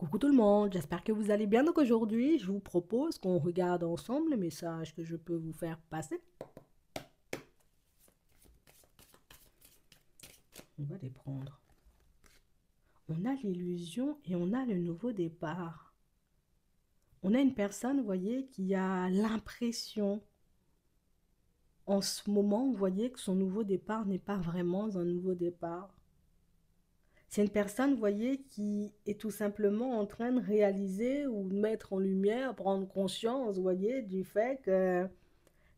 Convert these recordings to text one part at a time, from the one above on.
Coucou tout le monde, j'espère que vous allez bien. Donc aujourd'hui, je vous propose qu'on regarde ensemble les messages que je peux vous faire passer. On va les prendre. On a l'illusion et on a le nouveau départ. On a une personne, vous voyez, qui a l'impression en ce moment, vous voyez, que son nouveau départ n'est pas vraiment un nouveau départ. C'est une personne, vous voyez, qui est tout simplement en train de réaliser ou de mettre en lumière, prendre conscience, vous voyez, du fait que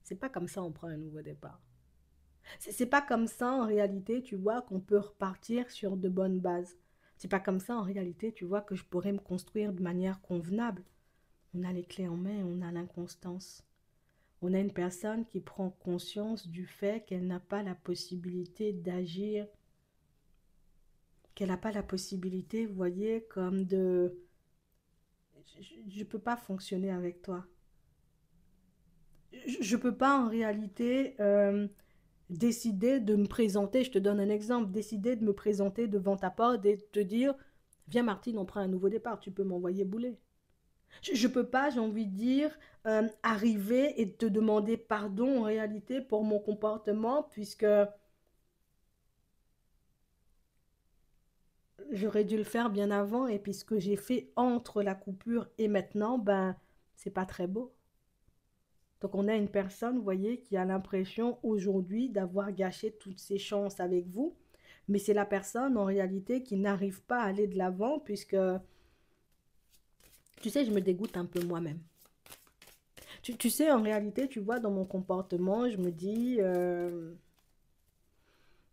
c'est pas comme ça on prend un nouveau départ. C'est pas comme ça en réalité, tu vois, qu'on peut repartir sur de bonnes bases. C'est pas comme ça en réalité, tu vois, que je pourrais me construire de manière convenable. On a les clés en main, on a l'inconstance. On a une personne qui prend conscience du fait qu'elle n'a pas la possibilité d'agir, qu'elle n'a pas la possibilité, vous voyez, comme de... Je ne peux pas fonctionner avec toi. Je ne peux pas en réalité décider de me présenter, je te donne un exemple, décider de me présenter devant ta porte et de te dire, viens Martine, on prend un nouveau départ, tu peux m'envoyer bouler. Je ne peux pas, j'ai envie de dire, arriver et te demander pardon en réalité pour mon comportement, puisque j'aurais dû le faire bien avant, et puis ce que j'ai fait entre la coupure et maintenant, ben, c'est pas très beau. Donc on a une personne, vous voyez, qui a l'impression aujourd'hui d'avoir gâché toutes ses chances avec vous, mais c'est la personne en réalité qui n'arrive pas à aller de l'avant puisque, tu sais, je me dégoûte un peu moi-même. Tu sais, en réalité, tu vois, dans mon comportement, je me dis,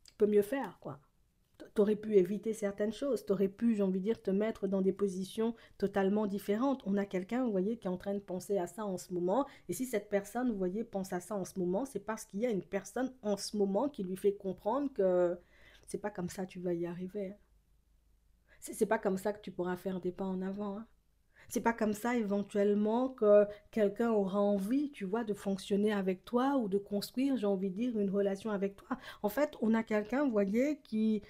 tu peux mieux faire, quoi. T'aurais pu éviter certaines choses, t'aurais pu, j'ai envie de dire, te mettre dans des positions totalement différentes. On a quelqu'un, vous voyez, qui est en train de penser à ça en ce moment. Et si cette personne, vous voyez, pense à ça en ce moment, c'est parce qu'il y a une personne en ce moment qui lui fait comprendre que c'est pas comme ça que tu vas y arriver. C'est pas comme ça que tu pourras faire des pas en avant, hein. C'est pas comme ça éventuellement que quelqu'un aura envie, tu vois, de fonctionner avec toi ou de construire, j'ai envie de dire, une relation avec toi. En fait, on a quelqu'un, vous voyez, qui,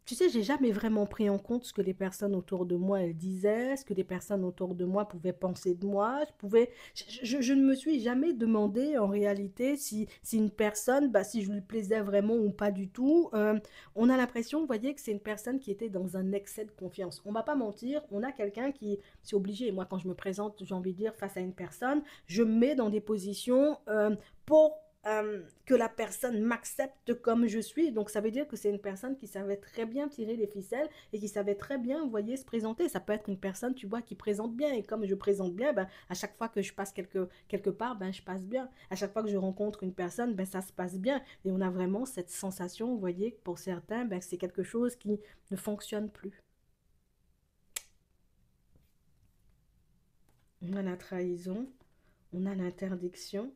tu sais, j'ai jamais vraiment pris en compte ce que les personnes autour de moi elles disaient, ce que les personnes autour de moi pouvaient penser de moi. Je ne me suis jamais demandé en réalité si une personne, bah, si je lui plaisais vraiment ou pas du tout. On a l'impression, vous voyez, que c'est une personne qui était dans un excès de confiance. On va pas mentir, on a quelqu'un qui, c'est obligé. Moi, quand je me présente, j'ai envie de dire face à une personne, je me mets dans des positions pour que la personne m'accepte comme je suis. Donc ça veut dire que c'est une personne qui savait très bien tirer les ficelles et qui savait très bien, vous voyez, se présenter. Ça peut être une personne, tu vois, qui présente bien. Et comme je présente bien, ben, à chaque fois que je passe quelque part, ben, je passe bien. À chaque fois que je rencontre une personne, ben, ça se passe bien. Et on a vraiment cette sensation, vous voyez, que pour certains, ben, c'est quelque chose qui ne fonctionne plus. On a la trahison, on a l'interdiction,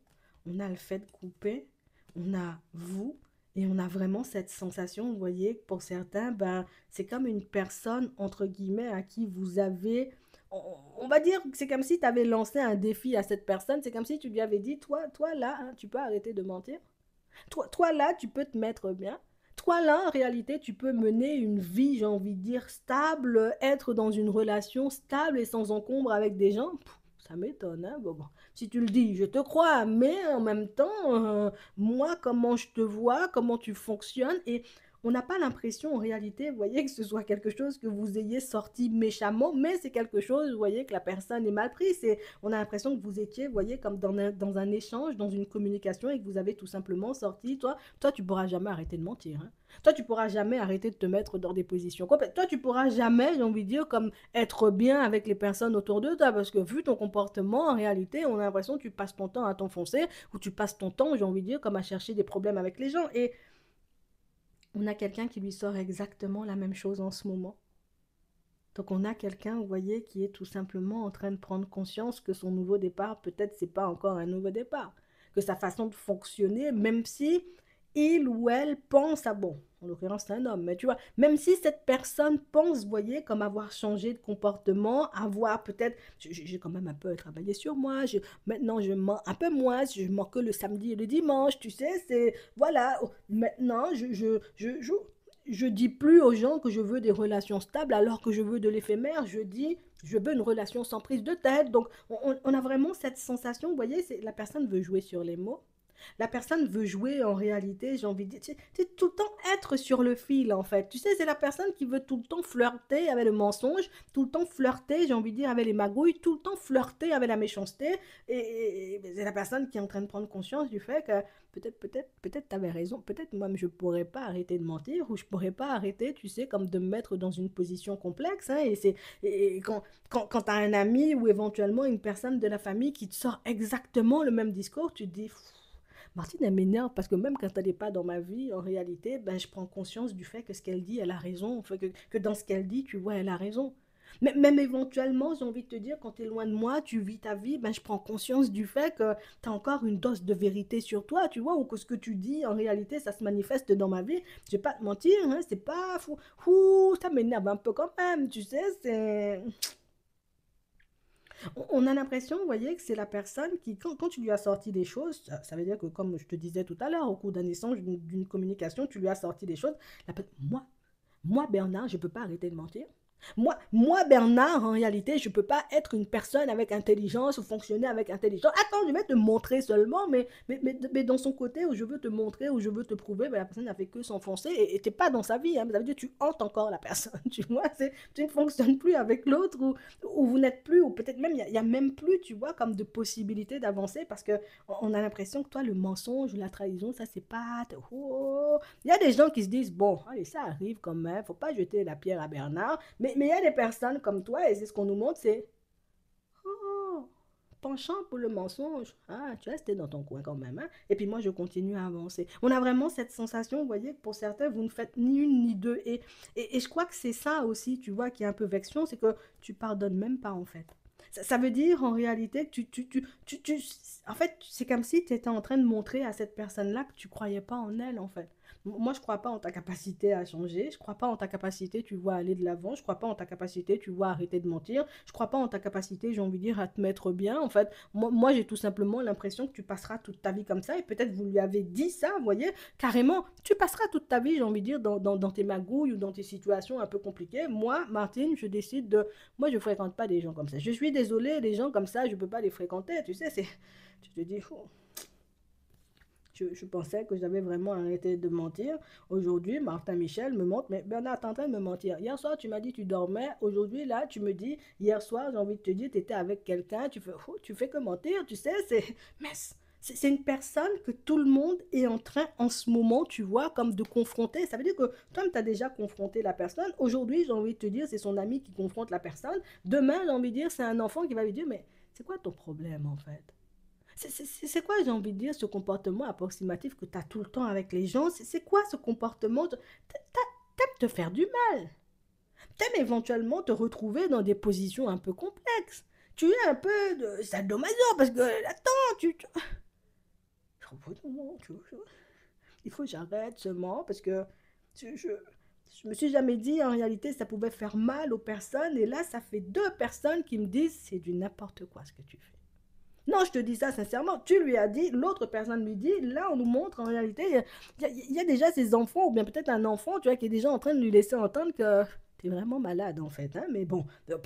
on a le fait de couper, on a vous, et on a vraiment cette sensation, vous voyez, que pour certains, ben, c'est comme une personne, entre guillemets, à qui vous avez... On va dire que c'est comme si tu avais lancé un défi à cette personne, c'est comme si tu lui avais dit, toi là, hein, tu peux arrêter de mentir. Toi là, tu peux te mettre bien. Toi là, en réalité, tu peux mener une vie, j'ai envie de dire, stable, être dans une relation stable et sans encombre avec des gens. Ça m'étonne, hein. Bon, si tu le dis, je te crois, mais en même temps, moi, comment je te vois, comment tu fonctionnes, et on n'a pas l'impression en réalité, vous voyez, que ce soit quelque chose que vous ayez sorti méchamment, mais c'est quelque chose, vous voyez, que la personne est mal prise. On a l'impression que vous étiez, vous voyez, comme dans un échange, dans une communication, et que vous avez tout simplement sorti, toi tu pourras jamais arrêter de mentir, hein. Toi, tu pourras jamais arrêter de te mettre dans des positions complètes. Toi, tu pourras jamais, j'ai envie de dire, comme être bien avec les personnes autour de toi, parce que vu ton comportement, en réalité, on a l'impression que tu passes ton temps à t'enfoncer, ou tu passes ton temps, j'ai envie de dire, comme à chercher des problèmes avec les gens. Et on a quelqu'un qui lui sort exactement la même chose en ce moment. Donc on a quelqu'un, vous voyez, qui est tout simplement en train de prendre conscience que son nouveau départ, peut-être c'est pas encore un nouveau départ, que sa façon de fonctionner, même si il ou elle pense à bon, en l'occurrence c'est un homme, mais tu vois, même si cette personne pense, vous voyez, comme avoir changé de comportement, avoir peut-être, j'ai quand même un peu travaillé sur moi, maintenant je mens un peu moins, je mens que le samedi et le dimanche, tu sais, c'est, voilà, maintenant je dis plus aux gens que je veux des relations stables alors que je veux de l'éphémère. Je dis, je veux une relation sans prise de tête. Donc, on a vraiment cette sensation, vous voyez, la personne veut jouer sur les mots. La personne veut jouer en réalité, j'ai envie de dire, c'est tout le temps être sur le fil en fait. Tu sais, c'est la personne qui veut tout le temps flirter avec le mensonge, tout le temps flirter, j'ai envie de dire, avec les magouilles, tout le temps flirter avec la méchanceté. Et c'est la personne qui est en train de prendre conscience du fait que peut-être tu avais raison, peut-être moi je pourrais pas arrêter de mentir ou je pourrais pas arrêter, tu sais, comme de me mettre dans une position complexe. Hein, et quand tu as un ami ou éventuellement une personne de la famille qui te sort exactement le même discours, tu te dis Martine, elle m'énerve parce que même quand elle n'est pas dans ma vie, en réalité, ben, je prends conscience du fait que ce qu'elle dit, elle a raison. Enfin, que dans ce qu'elle dit, tu vois, elle a raison. Mais même éventuellement, j'ai envie de te dire, quand tu es loin de moi, tu vis ta vie, ben, je prends conscience du fait que tu as encore une dose de vérité sur toi, tu vois, ou que ce que tu dis, en réalité, ça se manifeste dans ma vie. Je vais pas te mentir, hein, c'est pas fou. Ouh, ça m'énerve un peu quand même, tu sais, c'est... On a l'impression, vous voyez, que c'est la personne qui, quand tu lui as sorti des choses, ça veut dire que, comme je te disais tout à l'heure, au cours d'un échange, d'une communication, tu lui as sorti des choses. Moi, Bernard, je ne peux pas arrêter de mentir. Moi, Bernard, en réalité, je ne peux pas être une personne avec intelligence ou fonctionner avec intelligence. Attends, je vais te montrer seulement, mais dans son côté où je veux te montrer, où je veux te prouver, ben, la personne n'a fait que s'enfoncer et tu n'es pas dans sa vie. Hein, ça veut dire que tu hantes encore la personne, tu vois. Tu ne fonctionnes plus avec l'autre ou vous n'êtes plus, ou peut-être même, il y a même plus, tu vois, comme de possibilités d'avancer parce qu'on a l'impression que toi, le mensonge, la trahison, ça, c'est pas... Oh. Il y a des gens qui se disent, bon, allez, ça arrive quand même, faut pas jeter la pierre à Bernard. Mais il y a des personnes comme toi, et c'est ce qu'on nous montre, c'est oh, penchant pour le mensonge. Ah, tu es resté dans ton coin quand même. Hein? Et puis moi, je continue à avancer. On a vraiment cette sensation, vous voyez, que pour certains, vous ne faites ni une ni deux. Et je crois que c'est ça aussi, tu vois, qui est un peu vexant, c'est que tu pardonnes même pas en fait. Ça veut dire en réalité que en fait, c'est comme si tu étais en train de montrer à cette personne-là que tu croyais pas en elle en fait. Moi, je crois pas en ta capacité à changer. Je crois pas en ta capacité, tu vois, à aller de l'avant. Je crois pas en ta capacité, tu vois, à arrêter de mentir. Je crois pas en ta capacité, j'ai envie de dire, à te mettre bien. En fait, moi j'ai tout simplement l'impression que tu passeras toute ta vie comme ça. Et peut-être vous lui avez dit ça, vous voyez, carrément. Tu passeras toute ta vie, j'ai envie de dire, dans tes magouilles ou dans tes situations un peu compliquées. Moi, Martine, je décide de... Moi, je fréquente pas des gens comme ça. Je suis désolée, des gens comme ça, je peux pas les fréquenter. Tu sais, c'est... Tu te dis, oh, je pensais que j'avais vraiment arrêté de mentir. Aujourd'hui, Martin Michel me montre, mais Bernard, t'es en train de me mentir. Hier soir, tu m'as dit tu dormais. Aujourd'hui, là, tu me dis, hier soir, j'ai envie de te dire, tu étais avec quelqu'un. Tu fais que mentir, tu sais. Mais c'est une personne que tout le monde est en train, en ce moment, tu vois, comme de confronter. Ça veut dire que toi, tu as déjà confronté la personne. Aujourd'hui, j'ai envie de te dire, c'est son ami qui confronte la personne. Demain, j'ai envie de dire, c'est un enfant qui va lui dire, mais c'est quoi ton problème, en fait? C'est quoi, j'ai envie de dire, ce comportement approximatif que tu as tout le temps avec les gens? C'est quoi ce comportement? T'aimes te faire du mal. T'aimes éventuellement te retrouver dans des positions un peu complexes. Tu es un peu de sadomaso parce que, attends, il faut que j'arrête seulement parce que je me suis jamais dit en réalité ça pouvait faire mal aux personnes et là ça fait deux personnes qui me disent c'est du n'importe quoi ce que tu fais. Non, je te dis ça sincèrement. Tu lui as dit, l'autre personne lui dit, là, on nous montre en réalité, il y a déjà ces enfants, ou bien peut-être un enfant, tu vois, qui est déjà en train de lui laisser entendre que tu es vraiment malade, en fait. Hein? Mais bon, je ne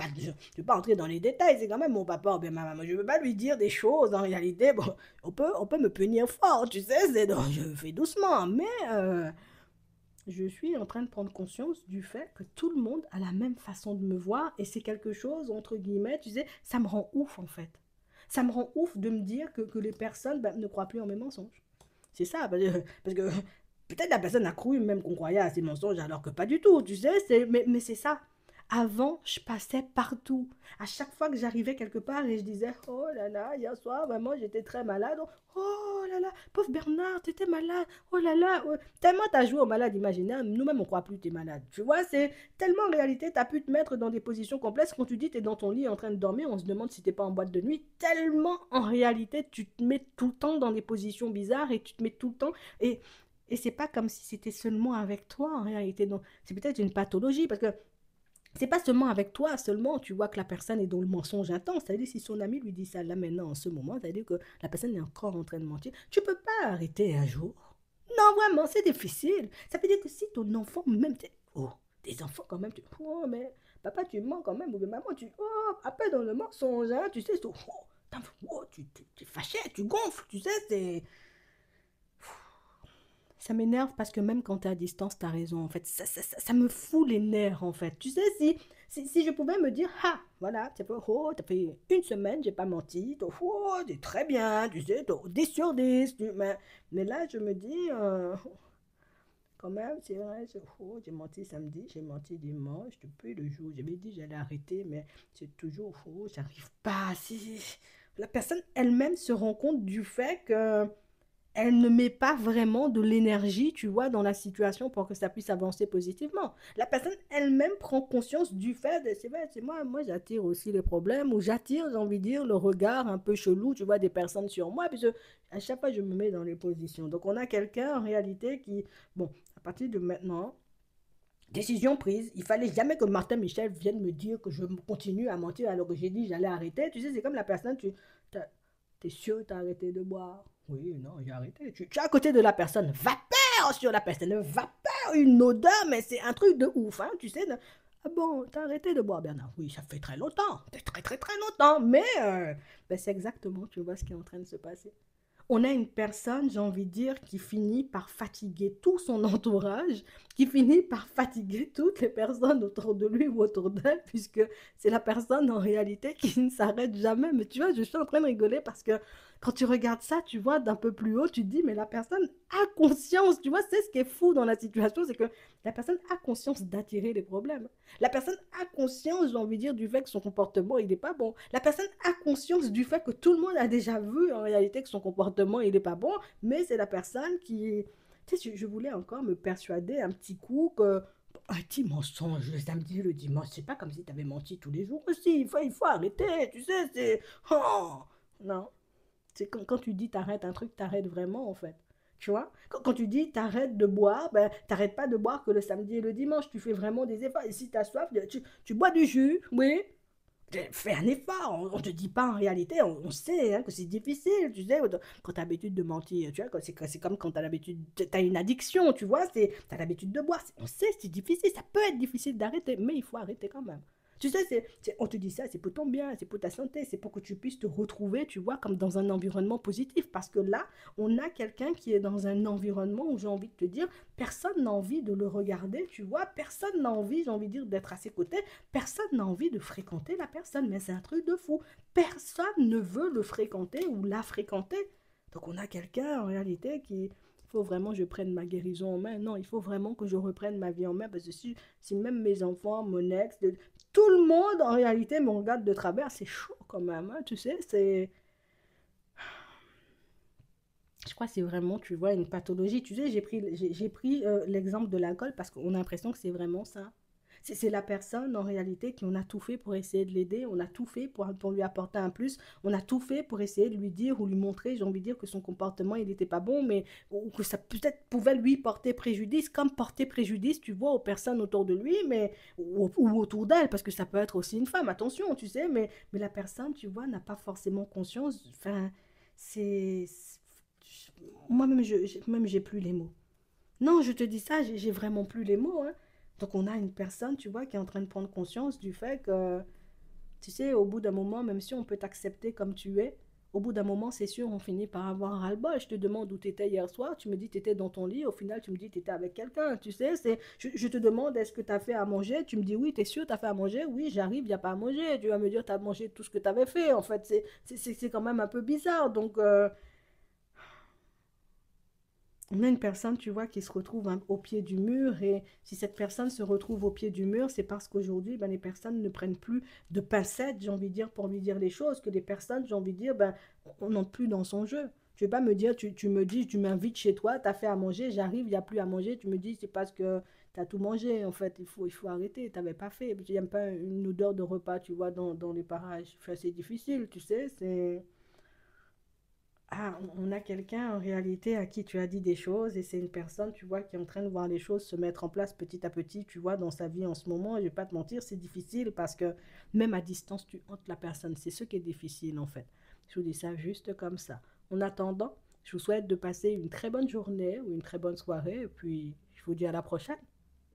vais pas entrer dans les détails, c'est quand même mon papa ou bien ma maman. Je ne veux pas lui dire des choses, en réalité. Bon, on peut me punir fort, tu sais, donc, je fais doucement, mais je suis en train de prendre conscience du fait que tout le monde a la même façon de me voir, et c'est quelque chose, entre guillemets, tu sais, ça me rend ouf, en fait. Ça me rend ouf de me dire que les personnes ben, ne croient plus en mes mensonges. C'est ça, parce que peut-être la personne a cru même qu'on croyait à ces mensonges alors que pas du tout, tu sais, mais c'est ça. Avant, je passais partout. À chaque fois que j'arrivais quelque part et je disais, oh là là, hier soir, vraiment, j'étais très malade. Oh là là, pauvre Bernard, t'étais malade. Oh là là, tellement t'as joué au malade imaginaire, nous-mêmes on croit plus que t'es malade. Tu vois, c'est tellement en réalité t'as pu te mettre dans des positions complexes. Quand tu dis t'es dans ton lit en train de dormir, on se demande si t'es pas en boîte de nuit. Tellement en réalité tu te mets tout le temps dans des positions bizarres et tu te mets tout le temps et c'est pas comme si c'était seulement avec toi en réalité. Donc c'est peut-être une pathologie parce que c'est pas seulement avec toi, seulement tu vois que la personne est dans le mensonge intense. C'est-à-dire si son ami lui dit ça là maintenant en ce moment, c'est-à-dire que la personne est encore en train de mentir. Tu peux pas arrêter un jour. Non, vraiment, c'est difficile. Ça veut dire que si ton enfant, même, oh, des enfants quand même, oh, mais papa, tu mens quand même, ou bien maman, oh, appelle dans le mensonge, hein, tu sais, tu es fâché, tu gonfles, tu sais, c'est... Ça m'énerve parce que même quand tu es à distance, tu as raison, en fait. Ça me fout les nerfs, en fait. Tu sais, si je pouvais me dire, ah, voilà, t'as fait une semaine, j'ai pas menti, oh, c'est très bien, tu sais, 10 sur 10. Mais là, je me dis, quand même, c'est vrai, j'ai menti samedi, j'ai menti dimanche, depuis le jour où j'avais dit j'allais arrêter, mais c'est toujours faux, j'arrive pas. La personne elle-même se rend compte du fait que elle ne met pas vraiment de l'énergie, tu vois, dans la situation pour que ça puisse avancer positivement. La personne elle-même prend conscience du fait de, c'est vrai, c'est moi j'attire aussi les problèmes, ou j'attire, j'ai envie de dire, le regard un peu chelou, tu vois, des personnes sur moi, parce que à chaque fois je me mets dans les positions. Donc on a quelqu'un en réalité qui, bon, à partir de maintenant, décision prise, il fallait jamais que Martin Michel vienne me dire que je continue à mentir alors que j'ai dit j'allais arrêter. Tu sais, c'est comme la personne, t'es sûr que t'as arrêté de boire? Oui, non, j'ai arrêté. Tu es à côté de la personne, vapeur sur la personne, vapeur, une odeur, mais c'est un truc de ouf, hein, tu sais. Ah bon, t'as arrêté de boire, Bernard? Oui, ça fait très longtemps, très très très longtemps, mais ben c'est exactement, tu vois, ce qui est en train de se passer. On a une personne, j'ai envie de dire, qui finit par fatiguer tout son entourage, qui finit par fatiguer toutes les personnes autour de lui ou autour d'elle, puisque c'est la personne en réalité qui ne s'arrête jamais. Mais tu vois, je suis en train de rigoler parce que quand tu regardes ça, tu vois d'un peu plus haut, tu te dis, mais la personne a conscience, tu vois, c'est ce qui est fou dans la situation, c'est que la personne a conscience d'attirer les problèmes. La personne a conscience, j'ai envie de dire, du fait que son comportement, il n'est pas bon. La personne a conscience du fait que tout le monde a déjà vu en réalité que son comportement, il n'est pas bon, mais c'est la personne qui... Tu sais, je voulais encore me persuader un petit coup que un petit mensonge le samedi, le dimanche, c'est pas comme si tu avais menti tous les jours aussi. Il faut arrêter, tu sais, c'est... Oh, non, c'est quand tu dis t'arrêtes un truc, t'arrêtes vraiment en fait. Tu vois, quand tu dis t'arrêtes de boire, ben t'arrêtes pas de boire que le samedi et le dimanche. Tu fais vraiment des efforts. Et si t'as soif, tu bois du jus, oui. Fais un effort. On te dit pas en réalité. On sait hein, que c'est difficile. Tu sais, quand t'as l'habitude de mentir, tu vois, c'est comme quand t'as l'habitude, t'as une addiction, tu vois, t'as l'habitude de boire. On sait, c'est difficile. Ça peut être difficile d'arrêter, mais il faut arrêter quand même. Tu sais, on te dit ça, c'est pour ton bien, c'est pour ta santé, c'est pour que tu puisses te retrouver, tu vois, comme dans un environnement positif. Parce que là, on a quelqu'un qui est dans un environnement où j'ai envie de te dire, personne n'a envie de le regarder, tu vois, personne n'a envie, j'ai envie de dire, d'être à ses côtés, personne n'a envie de fréquenter la personne. Mais c'est un truc de fou. Personne ne veut le fréquenter ou la fréquenter. Donc on a quelqu'un en réalité qui, il faut vraiment que je prenne ma guérison en main. Non, il faut vraiment que je reprenne ma vie en main parce que si même mes enfants, mon ex, tout le monde en réalité me regarde de travers, c'est chaud quand même, hein, tu sais, c'est... Je crois que c'est vraiment, tu vois, une pathologie. Tu sais, j'ai pris l'exemple de l'alcool parce qu'on a l'impression que c'est vraiment ça. C'est la personne, en réalité, qui on a tout fait pour essayer de l'aider, on a tout fait pour lui apporter un plus, on a tout fait pour essayer de lui dire ou lui montrer, j'ai envie de dire, que son comportement, il n'était pas bon, mais ou que ça peut-être pouvait lui porter préjudice, comme porter préjudice, tu vois, aux personnes autour de lui, mais ou autour d'elle, parce que ça peut être aussi une femme, attention, tu sais, mais la personne, tu vois, n'a pas forcément conscience, enfin, c'est moi-même, même j'ai plus les mots. Non, je te dis ça, j'ai vraiment plus les mots. Hein. Donc on a une personne, tu vois, qui est en train de prendre conscience du fait que, tu sais, au bout d'un moment, même si on peut t'accepter comme tu es, au bout d'un moment, c'est sûr, on finit par avoir un ras-le-bol. Je te demande où tu étais hier soir, tu me dis que tu étais dans ton lit, au final, tu me dis que tu étais avec quelqu'un. Tu sais, je te demande est-ce que tu as fait à manger, tu me dis oui, tu es sûr, tu as fait à manger, oui, j'arrive, il n'y a pas à manger. Tu vas me dire tu as mangé tout ce que tu avais fait. En fait, c'est quand même un peu bizarre. Donc, on a une personne, tu vois, qui se retrouve au pied du mur. Et si cette personne se retrouve au pied du mur, c'est parce qu'aujourd'hui, ben, les personnes ne prennent plus de pincettes, j'ai envie de dire, pour lui dire les choses, que les personnes, j'ai envie de dire, ben, on n'entre plus dans son jeu. Tu ne vas pas me dire, tu me dis, tu m'invites chez toi, tu as fait à manger, j'arrive, il n'y a plus à manger, tu me dis, c'est parce que tu as tout mangé, en fait, il faut arrêter, tu n'avais pas fait. Il n'y a pas une odeur de repas, tu vois, dans les parages. Enfin, c'est difficile, tu sais, c'est... Ah, on a quelqu'un en réalité à qui tu as dit des choses et c'est une personne, tu vois, qui est en train de voir les choses se mettre en place petit à petit, tu vois, dans sa vie en ce moment. Et je vais pas te mentir, c'est difficile parce que même à distance, tu hantes la personne. C'est ce qui est difficile en fait. Je vous dis ça juste comme ça. En attendant, Je vous souhaite de passer une très bonne journée ou une très bonne soirée et puis je vous dis à la prochaine.